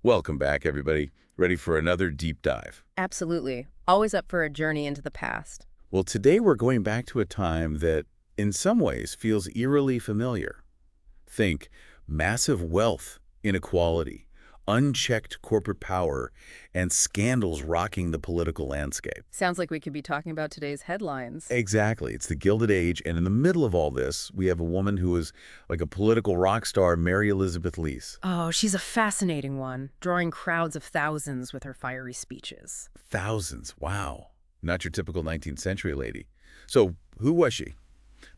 Welcome back, everybody. Ready for another deep dive? Absolutely. Always up for a journey into the past. Well, today we're going back to a time that, in some ways, feels eerily familiar. Think massive wealth, inequality, unchecked corporate power, and scandals rocking the political landscape. Sounds like we could be talking about today's headlines. Exactly. It's the Gilded Age, and in the middle of all this, we have a woman who is like a political rock star, Mary Elizabeth Lease. Oh, she's a fascinating one, drawing crowds of thousands with her fiery speeches. Thousands. Wow. Not your typical 19th century lady. So, who was she?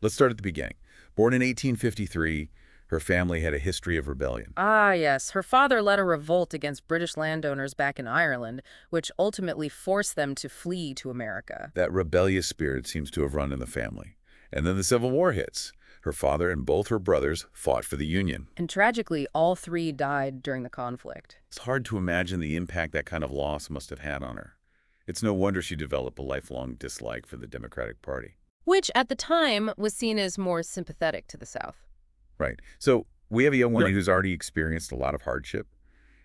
Let's start at the beginning. Born in 1853, her family had a history of rebellion. Ah, yes. Her father led a revolt against British landowners back in Ireland, which ultimately forced them to flee to America. That rebellious spirit seems to have run in the family. And then the Civil War hits. Her father and both her brothers fought for the Union. And tragically, all three died during the conflict. It's hard to imagine the impact that kind of loss must have had on her. It's no wonder she developed a lifelong dislike for the Democratic Party. Which, at the time, was seen as more sympathetic to the South. Right. So we have a young woman Right. who's already experienced a lot of hardship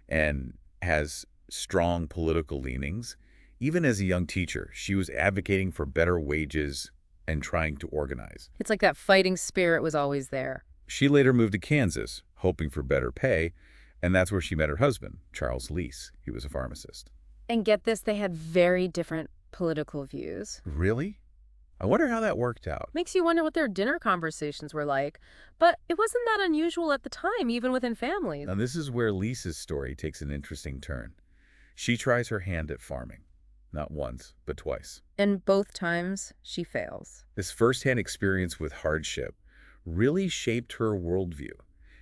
and has strong political leanings. Even as a young teacher, she was advocating for better wages and trying to organize. It's like that fighting spirit was always there. She later moved to Kansas, hoping for better pay, and that's where she met her husband, Charles Lease. He was a pharmacist. And get this, they had very different political views. Really? I wonder how that worked out. Makes you wonder what their dinner conversations were like. But it wasn't that unusual at the time, even within families. Now, this is where Lisa's story takes an interesting turn. She tries her hand at farming. Not once, but twice. And both times, she fails. This firsthand experience with hardship really shaped her worldview.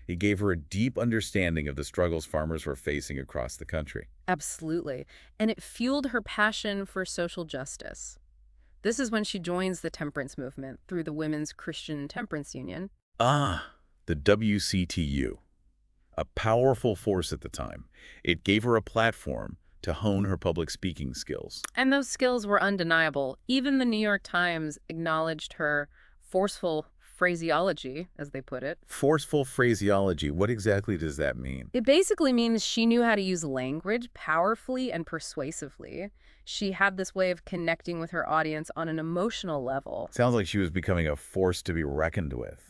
It gave her a deep understanding of the struggles farmers were facing across the country. Absolutely. And it fueled her passion for social justice. This is when she joins the temperance movement through the Women's Christian Temperance Union. Ah, the WCTU. A powerful force at the time. It gave her a platform to hone her public speaking skills. And those skills were undeniable. Even the New York Times acknowledged her forceful phraseology, as they put it. Forceful phraseology, what exactly does that mean? It basically means she knew how to use language powerfully and persuasively. She had this way of connecting with her audience on an emotional level. Sounds like she was becoming a force to be reckoned with.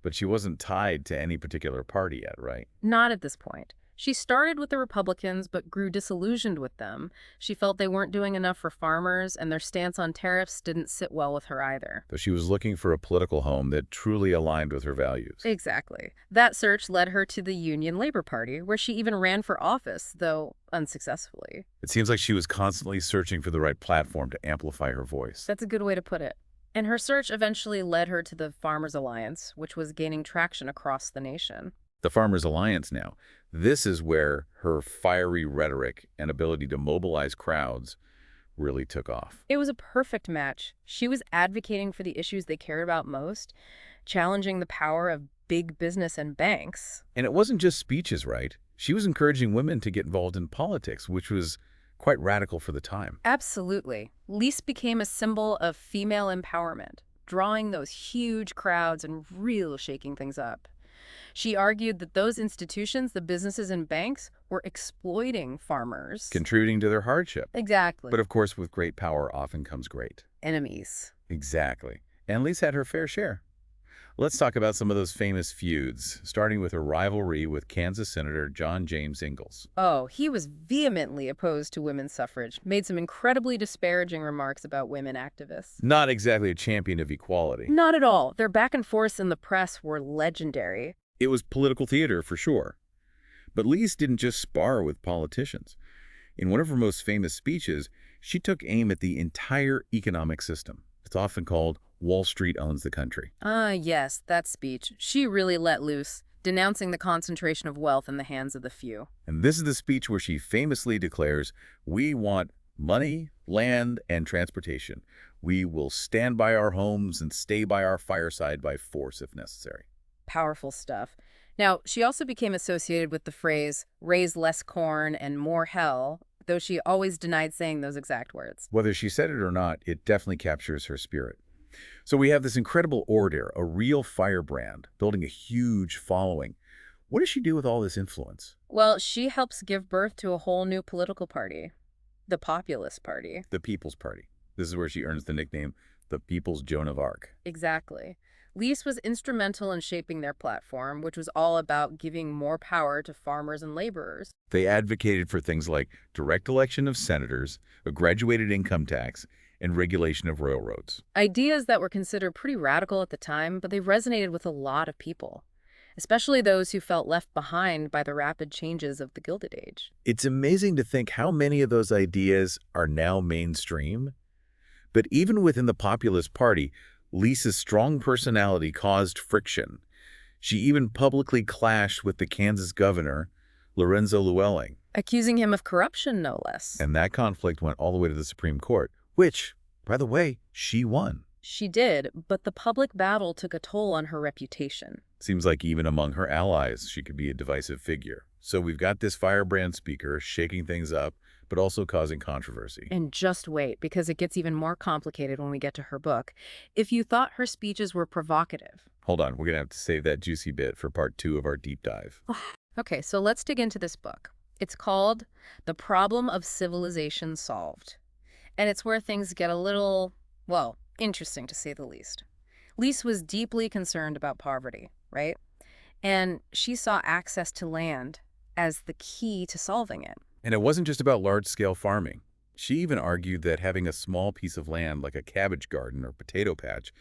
But she wasn't tied to any particular party yet, right? Not at this point. She started with the Republicans but grew disillusioned with them. She felt they weren't doing enough for farmers, and their stance on tariffs didn't sit well with her either. So she was looking for a political home that truly aligned with her values. Exactly. That search led her to the Union Labor Party, where she even ran for office, though unsuccessfully. It seems like she was constantly searching for the right platform to amplify her voice. That's a good way to put it. And her search eventually led her to the Farmers Alliance, which was gaining traction across the nation. The Farmers Alliance now. This is where her fiery rhetoric and ability to mobilize crowds really took off. It was a perfect match. She was advocating for the issues they cared about most, challenging the power of big business and banks. And it wasn't just speeches, right? She was encouraging women to get involved in politics, which was quite radical for the time. Absolutely. Lease became a symbol of female empowerment, drawing those huge crowds and really shaking things up. She argued that those institutions, the businesses and banks, were exploiting farmers. Contributing to their hardship. Exactly. But of course, with great power often comes great. Enemies. Exactly. And Lise had her fair share. Let's talk about some of those famous feuds, starting with her rivalry with Kansas Senator John James Ingalls. Oh, he was vehemently opposed to women's suffrage, made some incredibly disparaging remarks about women activists. Not exactly a champion of equality. Not at all. Their back and forths in the press were legendary. It was political theater, for sure. But Lise didn't just spar with politicians. In one of her most famous speeches, she took aim at the entire economic system. It's often called Wall Street owns the country. Ah, yes, that speech. She really let loose, denouncing the concentration of wealth in the hands of the few. And this is the speech where she famously declares, "We want money, land, and transportation. We will stand by our homes and stay by our fireside by force if necessary." Powerful stuff. Now, she also became associated with the phrase, raise less corn and more hell, though she always denied saying those exact words. Whether she said it or not, it definitely captures her spirit. So we have this incredible orator, a real firebrand, building a huge following. What does she do with all this influence? Well, she helps give birth to a whole new political party, the Populist Party. The People's Party. This is where she earns the nickname the People's Joan of Arc. Exactly. Lease was instrumental in shaping their platform, which was all about giving more power to farmers and laborers. They advocated for things like direct election of senators, a graduated income tax, and regulation of railroads. Ideas that were considered pretty radical at the time, but they resonated with a lot of people, especially those who felt left behind by the rapid changes of the Gilded Age. It's amazing to think how many of those ideas are now mainstream. But even within the Populist Party, Lease's strong personality caused friction. She even publicly clashed with the Kansas governor, Lorenzo Llewellyn. Accusing him of corruption, no less. And that conflict went all the way to the Supreme Court, which, by the way, she won. She did, but the public battle took a toll on her reputation. Seems like even among her allies, she could be a divisive figure. So we've got this firebrand speaker shaking things up, but also causing controversy. And just wait, because it gets even more complicated when we get to her book. If you thought her speeches were provocative. Hold on, we're going to have to save that juicy bit for part 2 of our deep dive. Okay, so let's dig into this book. It's called The Problem of Civilization Solved. And it's where things get a little, well, interesting to say the least. Lease was deeply concerned about poverty, right? And she saw access to land as the key to solving it. And it wasn't just about large-scale farming. She even argued that having a small piece of land like a cabbage garden or potato patch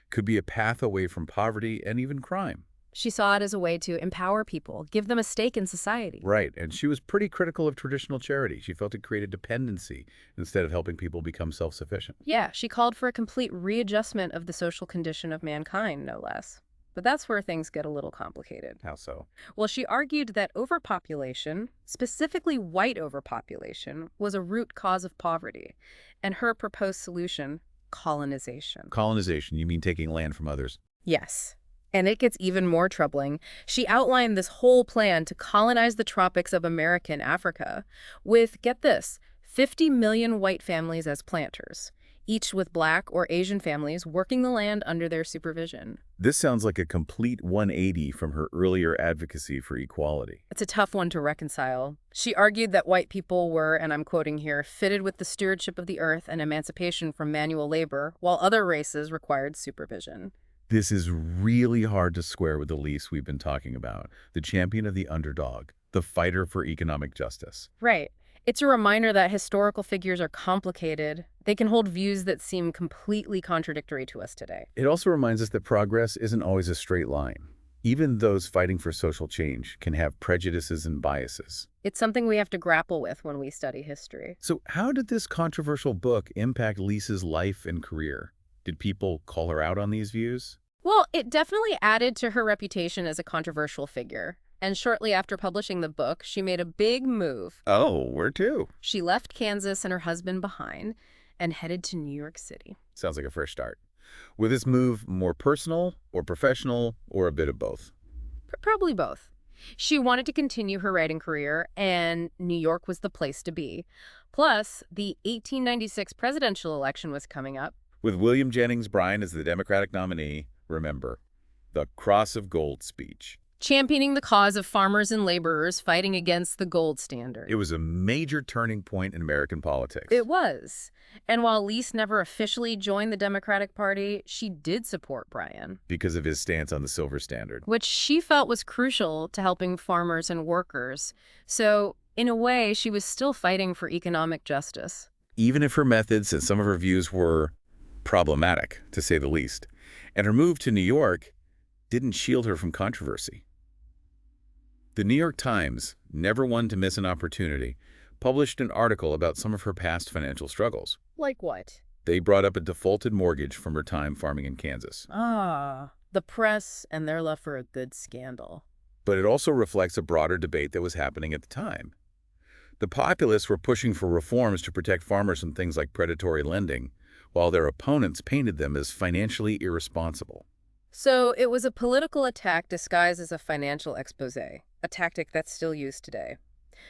could be a path away from poverty and even crime. She saw it as a way to empower people, give them a stake in society. Right, and she was pretty critical of traditional charity. She felt it created dependency instead of helping people become self-sufficient. Yeah, she called for a complete readjustment of the social condition of mankind, no less. But that's where things get a little complicated. How so? Well, she argued that overpopulation, specifically white overpopulation, was a root cause of poverty, and her proposed solution, colonization. Colonization, you mean taking land from others? Yes. And it gets even more troubling. She outlined this whole plan to colonize the tropics of America and Africa with, get this, 50 million white families as planters, each with Black or Asian families working the land under their supervision. This sounds like a complete 180 from her earlier advocacy for equality. It's a tough one to reconcile. She argued that white people were, and I'm quoting here, fitted with the stewardship of the earth and emancipation from manual labor, while other races required supervision. This is really hard to square with the Lease we've been talking about, the champion of the underdog, the fighter for economic justice. Right. It's a reminder that historical figures are complicated. They can hold views that seem completely contradictory to us today. It also reminds us that progress isn't always a straight line. Even those fighting for social change can have prejudices and biases. It's something we have to grapple with when we study history. So how did this controversial book impact Lease's life and career? Did people call her out on these views? Well, it definitely added to her reputation as a controversial figure. And shortly after publishing the book, she made a big move. Oh, where to? She left Kansas and her husband behind and headed to New York City. Sounds like a fresh start. Was this move more personal or professional or a bit of both? Probably both. She wanted to continue her writing career, and New York was the place to be. Plus, the 1896 presidential election was coming up. With William Jennings Bryan as the Democratic nominee, remember, the Cross of Gold speech. Championing the cause of farmers and laborers fighting against the gold standard. It was a major turning point in American politics. It was. And while Lease never officially joined the Democratic Party, she did support Bryan. Because of his stance on the silver standard. Which she felt was crucial to helping farmers and workers. So, in a way, she was still fighting for economic justice. Even if her methods and some of her views were problematic, to say the least. And her move to New York didn't shield her from controversy. The New York Times, never one to miss an opportunity, published an article about some of her past financial struggles. Like what? They brought up a defaulted mortgage from her time farming in Kansas. Ah, the press and their love for a good scandal. But it also reflects a broader debate that was happening at the time. The populists were pushing for reforms to protect farmers from things like predatory lending, while their opponents painted them as financially irresponsible. So it was a political attack disguised as a financial expose, a tactic that's still used today.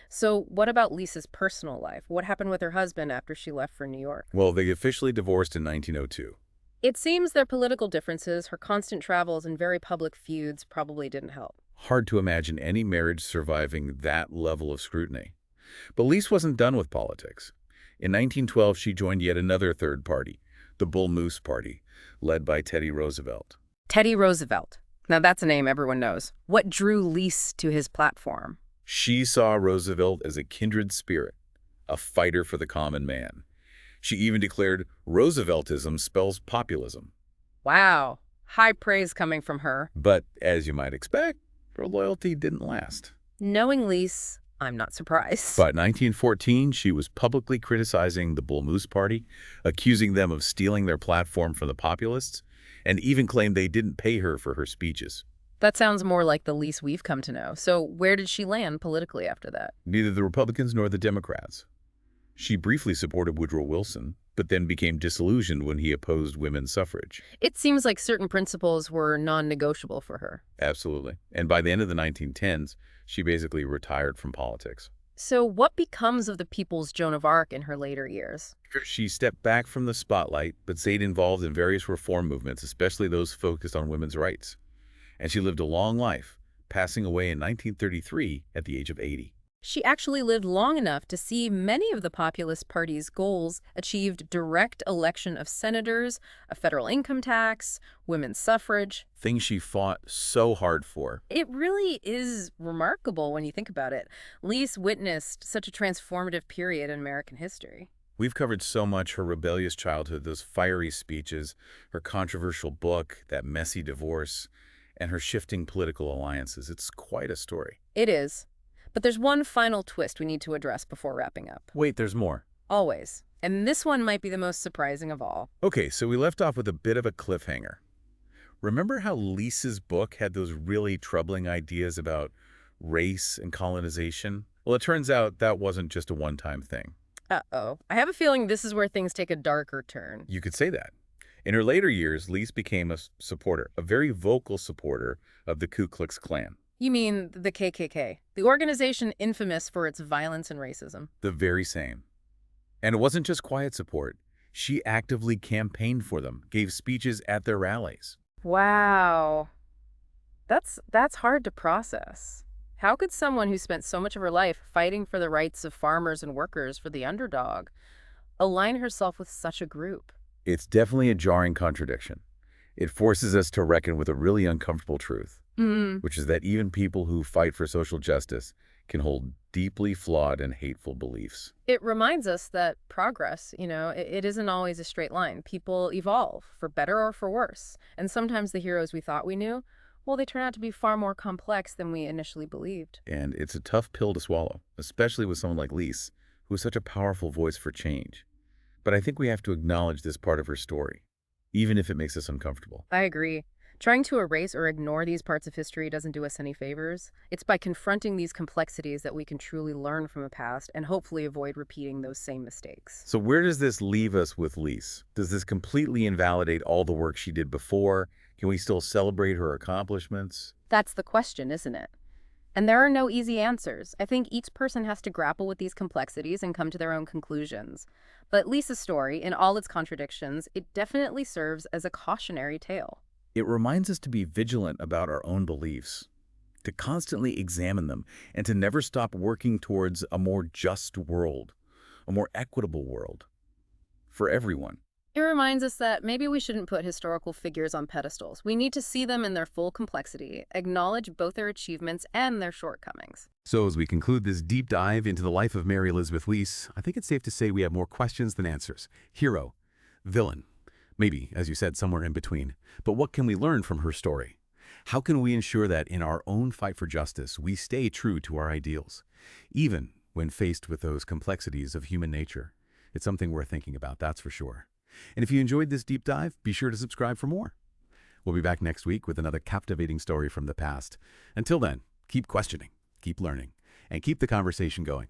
So what about Lisa's personal life? What happened with her husband after she left for New York? Well, they officially divorced in 1902. It seems their political differences, her constant travels, and very public feuds probably didn't help. Hard to imagine any marriage surviving that level of scrutiny. But Lease wasn't done with politics. In 1912, she joined yet another third party, the Bull Moose Party, led by Teddy Roosevelt. Teddy Roosevelt. Now that's a name everyone knows. What drew Lease to his platform? She saw Roosevelt as a kindred spirit, a fighter for the common man. She even declared Rooseveltism spells populism. Wow. High praise coming from her. But, as you might expect, her loyalty didn't last. Knowing Lease, I'm not surprised. By 1914, she was publicly criticizing the Bull Moose Party, accusing them of stealing their platform from the Populists, and even claimed they didn't pay her for her speeches. That sounds more like the Lease we've come to know. So where did she land politically after that? Neither the Republicans nor the Democrats. She briefly supported Woodrow Wilson, but then became disillusioned when he opposed women's suffrage. It seems like certain principles were non-negotiable for her. Absolutely. And by the end of the 1910s, she basically retired from politics. So what becomes of the People's Joan of Arc in her later years? She stepped back from the spotlight, but stayed involved in various reform movements, especially those focused on women's rights. And she lived a long life, passing away in 1933 at the age of 80. She actually lived long enough to see many of the Populist Party's goals achieved: direct election of senators, a federal income tax, women's suffrage. Things she fought so hard for. It really is remarkable when you think about it. Lease witnessed such a transformative period in American history. We've covered so much: her rebellious childhood, those fiery speeches, her controversial book, that messy divorce, and her shifting political alliances. It's quite a story. It is. But there's one final twist we need to address before wrapping up. Wait, there's more. Always. And this one might be the most surprising of all. Okay, so we left off with a bit of a cliffhanger. Remember how Lease's book had those really troubling ideas about race and colonization? Well, it turns out that wasn't just a one-time thing. Uh-oh. I have a feeling this is where things take a darker turn. You could say that. In her later years, Lease became a supporter, a very vocal supporter of the Ku Klux Klan. You mean the KKK, the organization infamous for its violence and racism? The very same. And it wasn't just quiet support. She actively campaigned for them, gave speeches at their rallies. Wow. That's hard to process. How could someone who spent so much of her life fighting for the rights of farmers and workers, for the underdog, align herself with such a group? It's definitely a jarring contradiction. It forces us to reckon with a really uncomfortable truth, which is that even people who fight for social justice can hold deeply flawed and hateful beliefs. It reminds us that progress, it isn't always a straight line. People evolve, for better or for worse. And sometimes the heroes we thought we knew, well, they turn out to be far more complex than we initially believed. And it's a tough pill to swallow, especially with someone like Lease, who is such a powerful voice for change. But I think we have to acknowledge this part of her story, even if it makes us uncomfortable. I agree. Trying to erase or ignore these parts of history doesn't do us any favors. It's by confronting these complexities that we can truly learn from the past and hopefully avoid repeating those same mistakes. So where does this leave us with Lease? Does this completely invalidate all the work she did before? Can we still celebrate her accomplishments? That's the question, isn't it? And there are no easy answers. I think each person has to grapple with these complexities and come to their own conclusions. But Lisa's story, in all its contradictions, it definitely serves as a cautionary tale. It reminds us to be vigilant about our own beliefs, to constantly examine them, and to never stop working towards a more just world, a more equitable world, for everyone. It reminds us that maybe we shouldn't put historical figures on pedestals. We need to see them in their full complexity, acknowledge both their achievements and their shortcomings. So as we conclude this deep dive into the life of Mary Elizabeth Lease, I think it's safe to say we have more questions than answers. Hero, villain, maybe, as you said, somewhere in between. But what can we learn from her story? How can we ensure that in our own fight for justice, we stay true to our ideals, even when faced with those complexities of human nature? It's something worth thinking about, that's for sure. And if you enjoyed this deep dive, be sure to subscribe for more. We'll be back next week with another captivating story from the past. Until then, keep questioning, keep learning, and keep the conversation going.